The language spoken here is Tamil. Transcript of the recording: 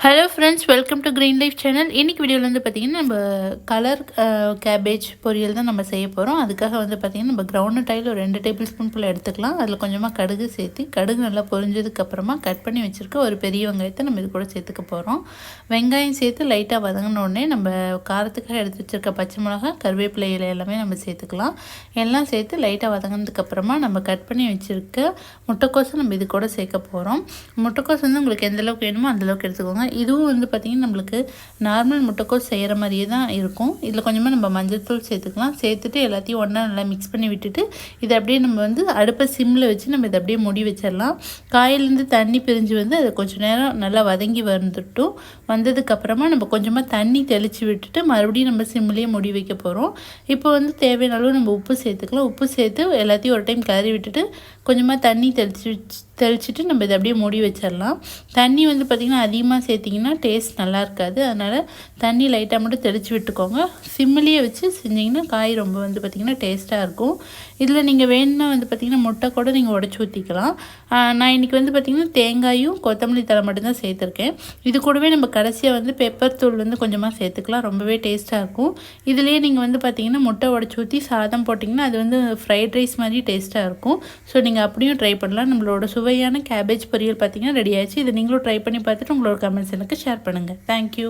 Hello friends, welcome to green life channel. இன்றைக்கி வீடியோவில் வந்து பார்த்திங்கன்னா நம்ம கலர் கேபேஜ் பொரியல் தான் நம்ம செய்ய போகிறோம். அதுக்காக வந்து பார்த்திங்கன்னா நம்ம கிரவுண்ட் ஆயில் ஒரு 2 டேபிள் ஸ்பூன் போல் எடுத்துக்கலாம். அதில் கொஞ்சமாக கடுகு சேர்த்து கடுகு நல்லா பொரிஞ்சதுக்கப்புறமா கட் பண்ணி வச்சுருக்க ஒரு பெரிய வெங்காயத்தை நம்ம இது கூட சேர்த்துக்க போகிறோம். வெங்காயம் சேர்த்து லைட்டாக வதங்கின உடனே நம்ம காரத்துக்காக எடுத்து வச்சுருக்க பச்சை மிளகாய், கருவேப்பிலை இலை எல்லாமே நம்ம சேர்த்துக்கலாம். எல்லாம் சேர்த்து லைட்டாக வதங்கினதுக்கப்புறமா நம்ம கட் பண்ணி வச்சுருக்க முட்டைக்கோஸை நம்ம இது கூட சேர்க்க போகிறோம். முட்டைக்கோஸ் வந்து உங்களுக்கு எந்தளவுக்கு வேணுமோ அந்தளவுக்கு எடுத்துக்கோங்க. இதுவும் வந்து பார்த்திங்கன்னா நம்மளுக்கு நார்மல் முட்டைக்கோஸ் செய்கிற மாதிரியே தான் இருக்கும். இதில் கொஞ்சமாக நம்ம மஞ்சள்தூள் சேர்த்துக்கலாம். சேர்த்துட்டு எல்லாத்தையும் ஒன்றா நல்லா மிக்ஸ் பண்ணி விட்டுட்டு இதை அப்படியே நம்ம வந்து அடுப்பை சிம்மில் வச்சு நம்ம இதை அப்படியே மூடி வச்சிடலாம். காயிலேருந்து தண்ணி பிரிஞ்சு வந்து அதை கொஞ்சம் நேரம் நல்லா வதங்கி வந்துட்டும். வந்ததுக்கப்புறமா நம்ம கொஞ்சமாக தண்ணி தெளித்து விட்டுட்டு மறுபடியும் நம்ம சிம்லேயே மூடி வைக்க போகிறோம். இப்போ வந்து தேவையான அளவு நம்ம உப்பு சேர்த்துக்கலாம். உப்பு சேர்த்து எல்லாத்தையும் ஒரு டைம் கிளறி விட்டுட்டு கொஞ்சமாக தண்ணி தெளிச்சுட்டு நம்ம இதை அப்படியே மூடி வச்சிடலாம். தண்ணி வந்து பார்த்திங்கன்னா அதிகமாக சேர்த்திங்கன்னா டேஸ்ட் நல்லா இருக்காது. அதனால் தண்ணி லைட்டாக மட்டும் தெளித்து விட்டுக்கோங்க. சிம்மிலேயே வச்சு செஞ்சிங்கன்னா காய் ரொம்ப வந்து பார்த்திங்கன்னா டேஸ்ட்டாக இருக்கும். இதில் நீங்கள் வேணும்னா வந்து பார்த்திங்கன்னா முட்டை கூட நீங்கள் உடச்சி ஊற்றிக்கலாம். நான் இன்றைக்கி வந்து பார்த்திங்கன்னா தேங்காயும் கொத்தமல்லி தழை மட்டும்தான் சேர்த்துருக்கேன். இது கூடவே நம்ம கடைசியாக வந்து பெப்பர் தூள் வந்து கொஞ்சமாக சேர்த்துக்கலாம். ரொம்பவே டேஸ்ட்டாக இருக்கும். இதுலேயே நீங்கள் வந்து பார்த்திங்கன்னா முட்டை உடச்சி ஊற்றி சாதம் போட்டிங்கன்னா அது வந்து ஃப்ரைட் ரைஸ் மாதிரி டேஸ்ட்டாக இருக்கும். ஸோ நீங்கள் அப்படியும் ட்ரை பண்ணலாம். நம்மளோட சுவையான கேபேஜ் பொரியல் பார்த்திங்கன்னா ரெடி ஆயிடுச்சு. இதை நீங்களும் ட்ரை பண்ணி பார்த்துட்டு உங்களோட கமெண்ட்ஸ் எனக்கு ஷேர் பண்ணுங்கள். தேங்க்யூ.